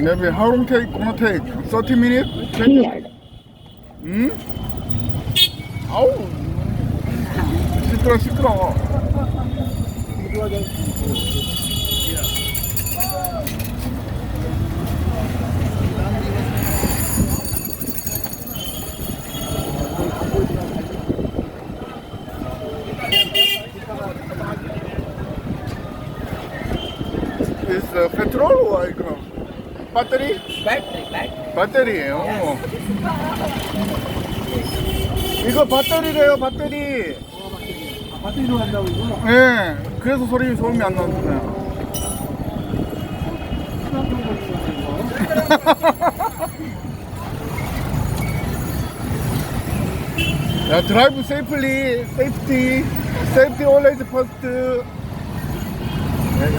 Maybe how long gonna take? 30 minutes? 20? 응? 아우 시끄러. Is petrol or 이거 배터리? 배터리예요. 이거 배터리래요, 배터리. 배터리로 한다고 이거? 네, 그래서 소음이 안 나는구나. 야, 드라이브 safely, safety always first.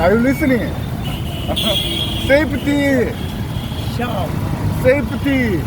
Are you listening? Safety. Safety.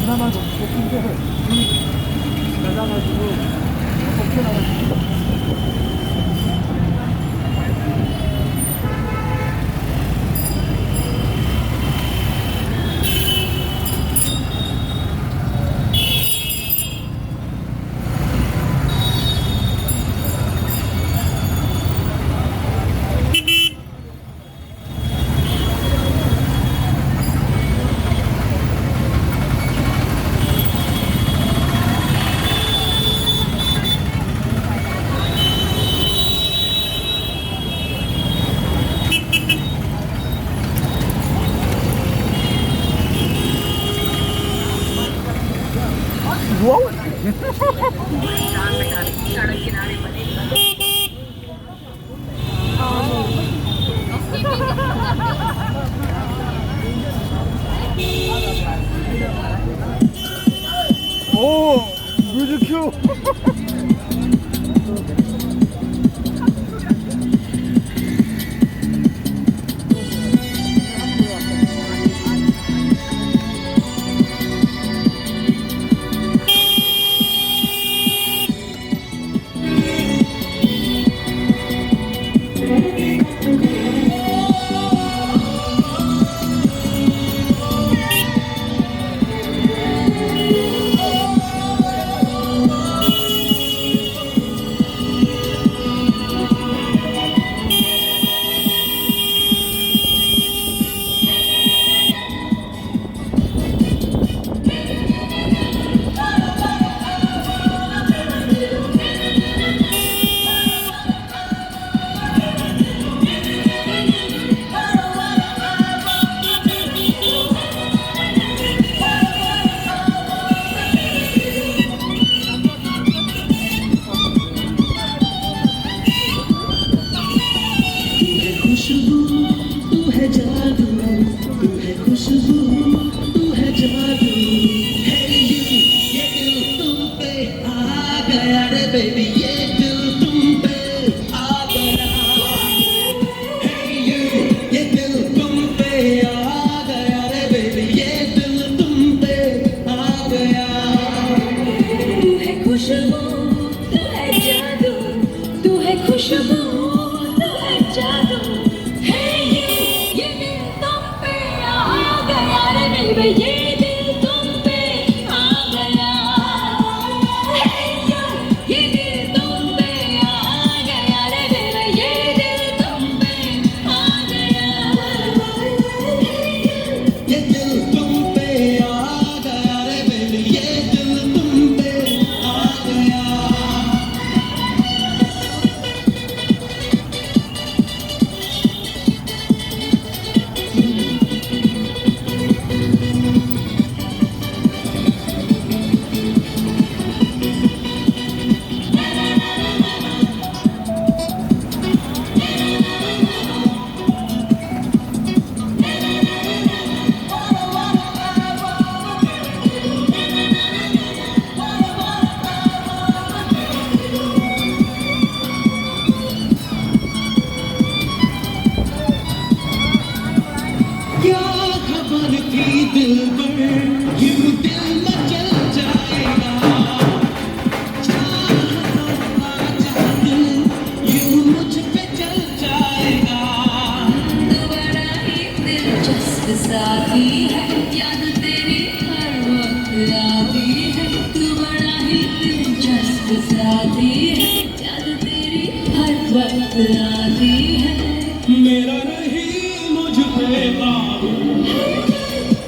그나마 높은데 낮아가지고 벗겨나가지고 오, 뮤직 큐. ये दिल तुम पे आ गया रे बेबी ये दिल तुम पे आ गया क्या खबर थी दिल पर यूं दिल में चल जाएगा चाहता दिल यूं मुझ पे चल जाएगा तू बड़ा ही दिलचस्प साथी है याद तेरी हर वक्त आती है तू बड़ा ही दिलचस्प साथी है याद तेरी हर वक्त आती है मेरा नहीं मुझ पे काबू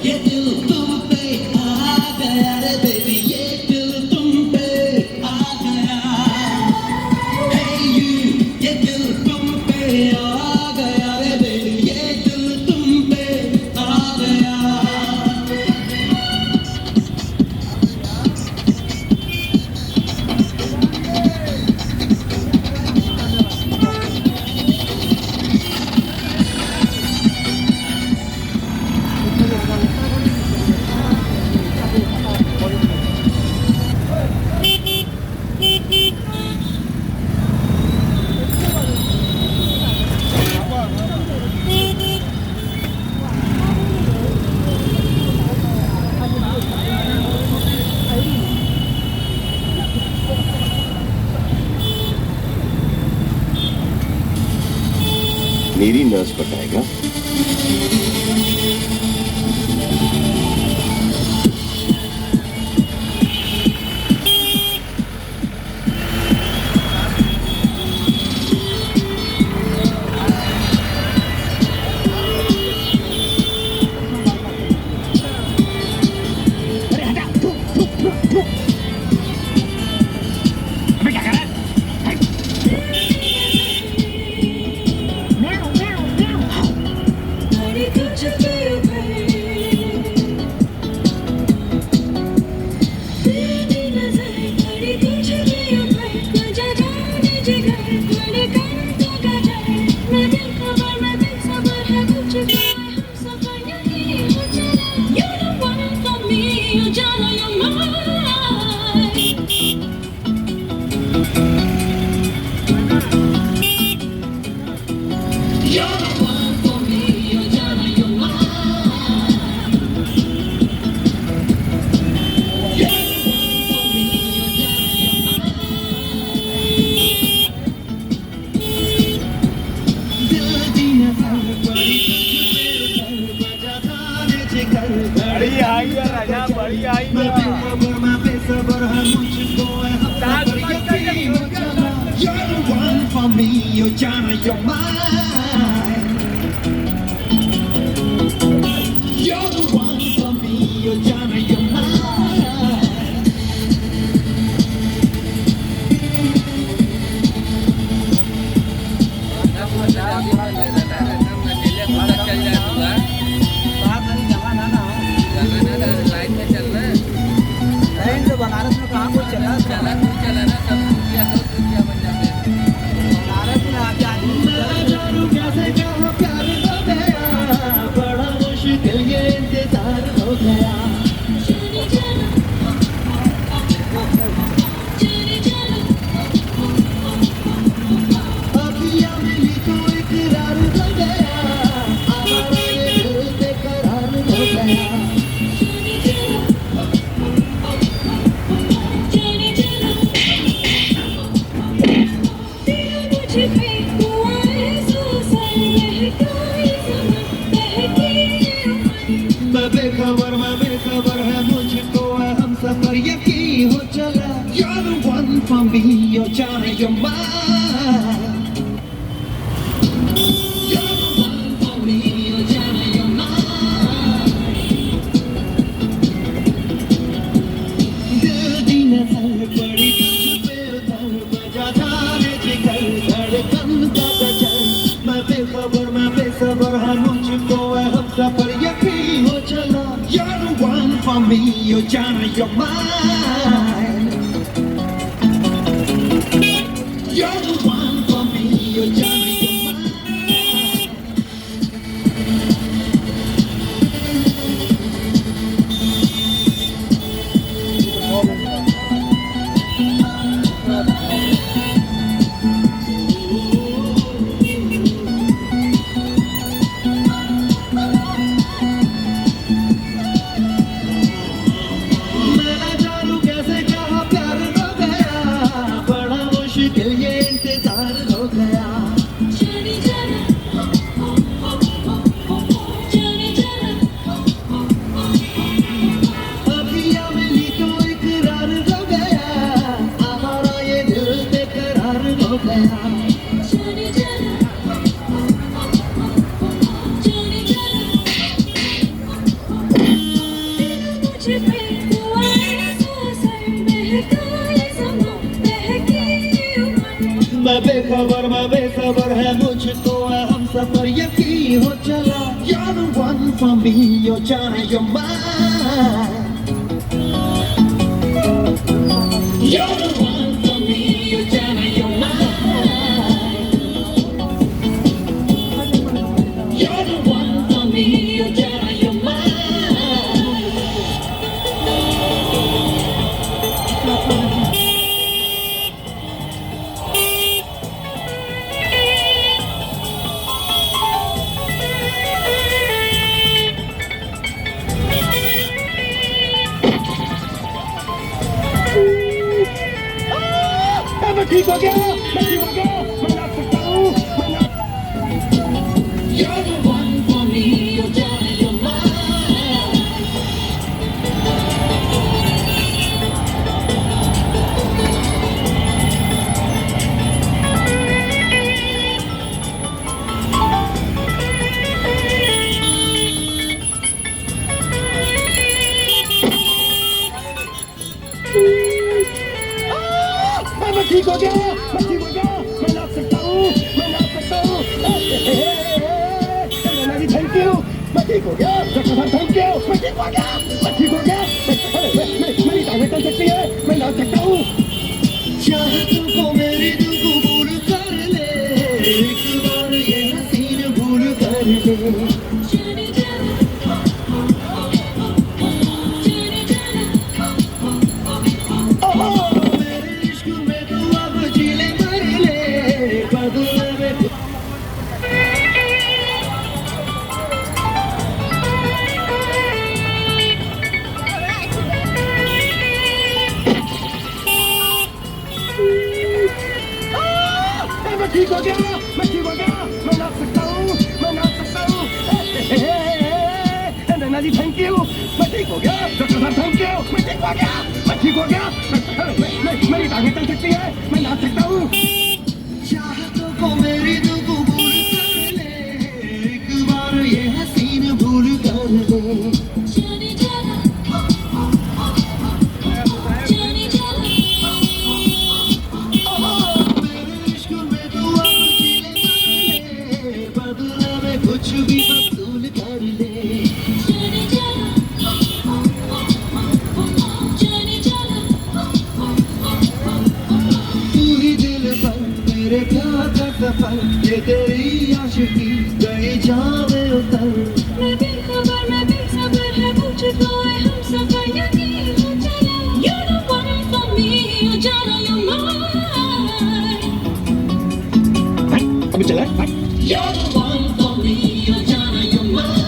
ये दिल तुम पे आ गया रे बेबी ये दिल तुम पे आ गया Hey you ये दिल तुम पे आ गया रे बेबी ये दिल तुम पे आ गया मेरी नर्स बताएगा बड़ी कुछ पे तेरी नजर बड़ी कुछ पे तुझे जाने जिगर बड़े कर तो गजर मैं दिल खबर मैं दिल सबर है कुछ भी हम सफर यही हो चला You the one for me you जानो you're mine You're the one for me, you're Jana, you're mine. You're the one for me, you're Jana, you're mine. दिल दीना हर बड़ी तुझ पे बजा थाने जिगर बड़ी आई है राजा बड़ी आई मैं है बेखबर मैं बेसबर है मुझको है हफ्ता यकीन हो जाना You're the one for me, you're Jana, you're mine. You're the one for me, you're Jana, you're mine. Train तो बनारस में कहाँ कोई चला बनारस में आके आदमी मैं जानूं कैसे कहाँ प्यार हो गया बड़ा मुश्किल ये इंतजार हो गया अखियाँ मिली तो इकरार हो गया हमारा ये दिल बेकरार हो गया मैं बेखबर है मुझको है हम सफर यकीन हो चला You're the one for me, you're Jana, you're mine. You're the one for me, you're Jana, you're mine. me, oh Jana, you're mine. You're the one for me, oh Jana, you're mine. मैं ना जानू कैसे कहाँ प्यार हो गया, बड़ा मुश्किल ये इंतजार हो गया. जाने जाना जाने जाना अभी मिली तो इकरार हो गया, हमारा ये दिल बेकरार हो गया. जाने जाना जाने जाना मुझे पे हुआ ऐसा असर महका ये ज़मां महकी उम्र मैं बेखबर मैं बेखबर है मुझको है हम सफर यकीन हो चला. You're the one for me, you're Jana, you're mine. You're the one for me, you're Jana, you're mine. You're the one for me, you're Jana, you're mine. मैं ठीक हो गया, मैं ठीक हो गया, मैं नाच सकता हूँ, मैं नाच. You're the one for me, you're Jana, you're mine. मैं ठीक हो गया, मैं ठीक हो गया, मैं नाच सकता हूँ, मैं नाच सकता हूँ. थैंक यू, मैं ठीक हो गया, थैंक यू, मैं ठीक हो गया, मैं ठीक हो गया. मेरी टांगें चल सकती है, मैं नाच सकता हूँ. चाहे तुमको मेरी दिल को भूल कर ले, एक बार ये हसीन भूल कर ले. जाने जाना जाने जाना मेरे इश्क में तू अब जी ले मर ले, बदले में मैं ठीक हो गया, मैं ठीक हो गया, मैं नाच सकता हूँ, मैं नाच सकता हूँ. नैना जी थैंक यू, मैं ठीक हो गया, डॉक्टर साहब थैंक यू, मैं ठीक हो गया, मैं ठीक हो गया. मेरी टांगें चल सकती है, मैं नाच सकता हूँ. चाहतों को मेरी दिल को भूल कर ले, एक बार ये हसीन भूल कर ले. जाने जाना जाने जाना मेरे इश्क में तू अब जी ले मर ले, बदले में कुछ भी वसूल कर ले. जाने जाना जाने जाना तू ही दिल पर मेरे प्यार का सफर, ये तेरी आशिकी गई जावे उतर. मैं बेखबर मैं बेसब्र है मुझको है हम सफर यकीन हो चला. You're the one for me, you're Jana, you're mine. अभी चला. You're the one for me, you're Jana, you're mine.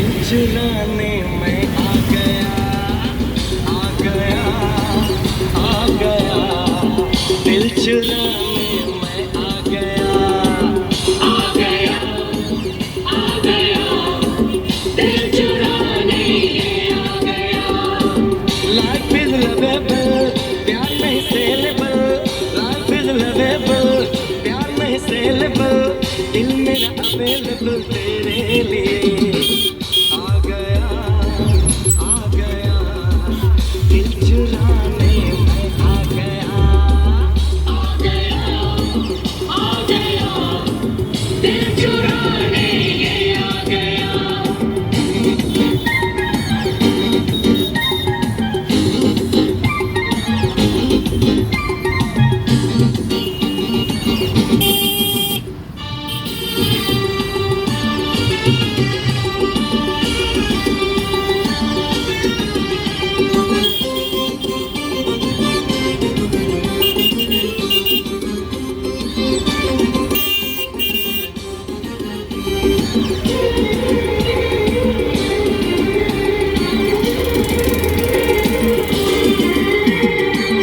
दिल चुराने मैं आ गया, आ गया, आ गया, दिल चुराने मैं आ गया, आ गया, आ गया, दिल चुराने आ गया। Life is lovable, प्यार में सेलेबल, life is lovable, प्यार में सेलेबल, दिल मेरा अवेलेबल तेरे लिए। आ गया, आ गया, दिल चुराने मैं आ गया, आ गया, आ गया, दिल चुराने ये आ गया।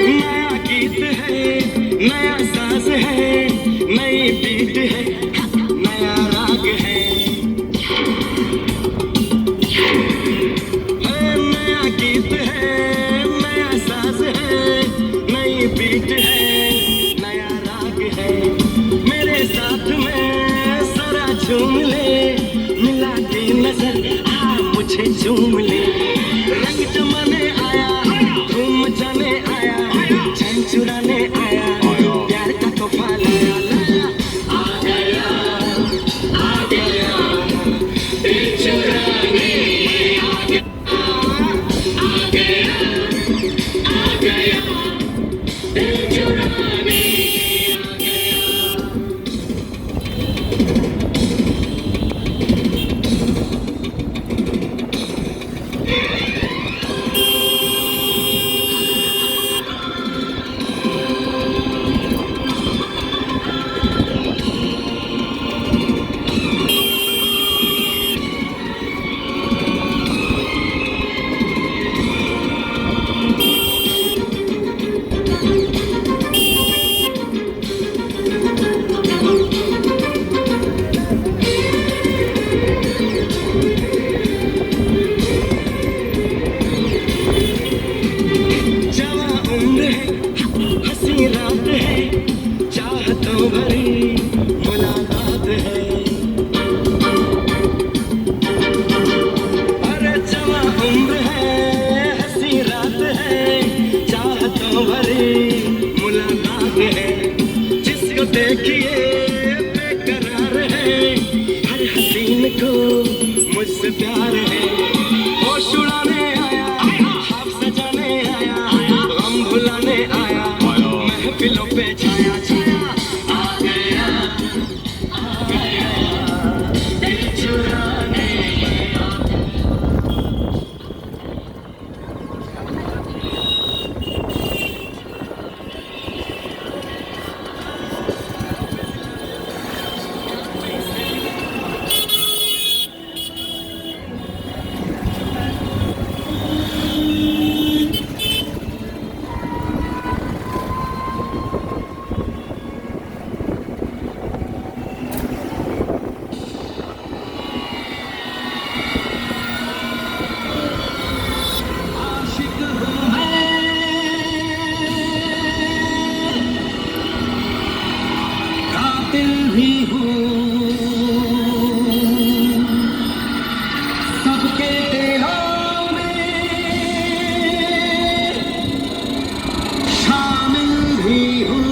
नया गीत है, नया साज है, नई बीट है, नया राग है। नया गीत है, नया साज है, नई बीट है, नया राग है। मेरे साथ में जरा झूम ले, मिला के नजर आ मुझे झूम ले। रंग जमाने आया, धूम मचाने आया, चैन चुराने आया, प्यार का तोहफा लाया, लाया। आ गया, आ गया, दिल चुराने आ गया, आ गया, आ गया, दिल चुराने आ गया। जवां उम्र है, हंसी रात है, चाहतों भरी मुलाकात है। अरे जवां उम्र है, हंसी रात है, चाहतों भरी मुलाकात है। जिसको देखिए बेकरार है, हर हसीन को मुझसे प्यार है। होश उड़ाने आया, ख्वाब सजाने आया, गम भुलाने आया, महफिलों पे छाया छाया। आ गया, आ गया, दिल चुराने मैं आ गया। आशिक हूँ मैं, कातिल भी हूँ, सबके दिलों में शामिल भी हूँ।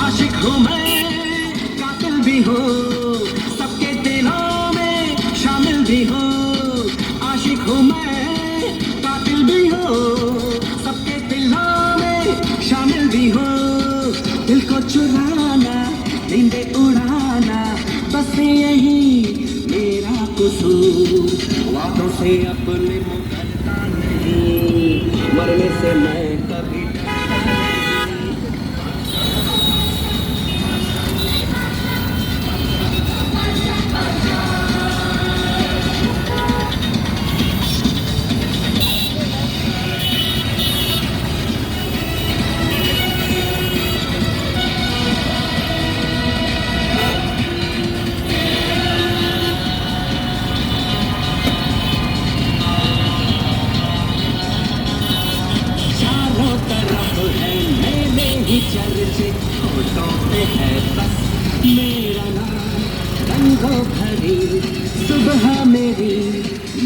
आशिक हूँ मैं, कातिल भी हूँ, सबके दिलों में शामिल भी हूँ। आशिक हूँ मैं, कातिल भी हूँ, कसूर वादों से अपने मुकरता नहीं मरने से मैं कभी चारों तरफ है मेरे ही चर्चे होठों पे है बस मेरा नाम रंगों भरी सुबह मेरी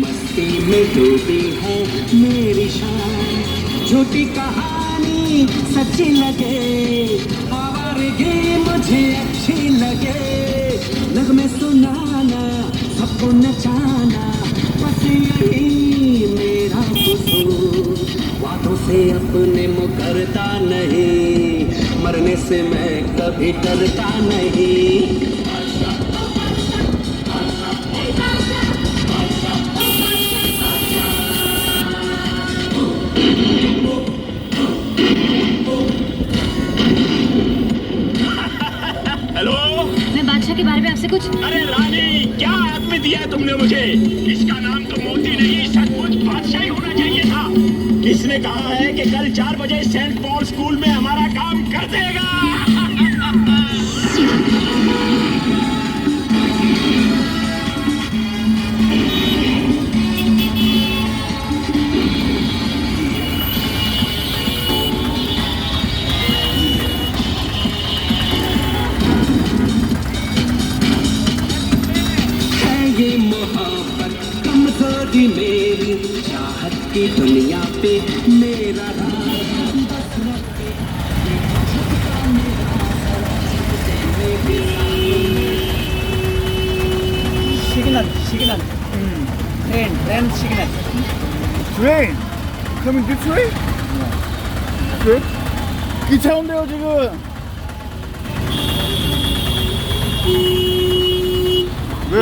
मस्ती में डूबी है मेरी शान झूठी कहानी सच्ची लगे आवारगी मुझे अच्छी लगे नगमे सुनाना सबको नचाना बस यही मेरा कसूर वादों से अपने मुकरता नहीं मरने से मैं कभी डरता नहीं हेलो। मैं बादशाह के बारे में आपसे कुछ अरे रानी, क्या आदमी दिया है तुमने मुझे? इसका नाम तो मोती नहीं, सचमुच बादशाह ही होना चाहिए था। इसने कहा है कि कल 4 बजे सेंट पॉल स्कूल में हमारा काम कर देगा। ये मोहब्बत कमजोरी मेरी चाहत की दुनिया पे मेरा राज बस रखे झुकता मेरा 시그널 트레인 시그널 Train coming this way? 네? 기차 온대요 지금. 왜?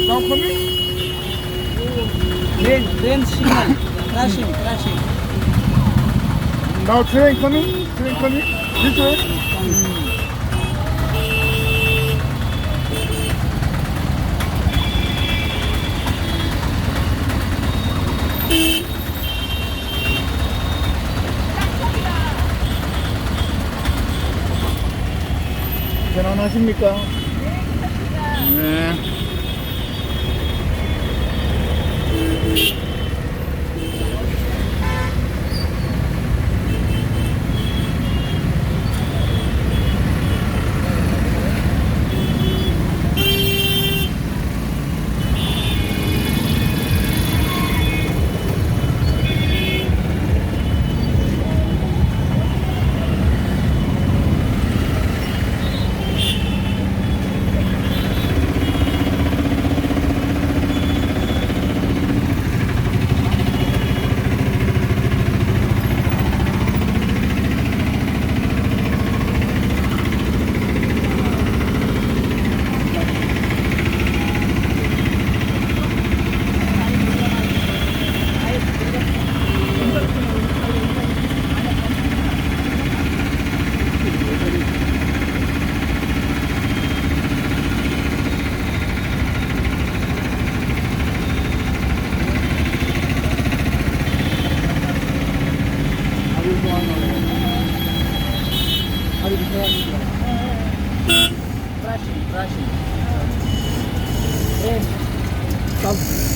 Now coming? 트레인 시그널 크라싱 Now train coming? Train coming? This way? 편안하십니까? 네. 크라싱 트레인 스톱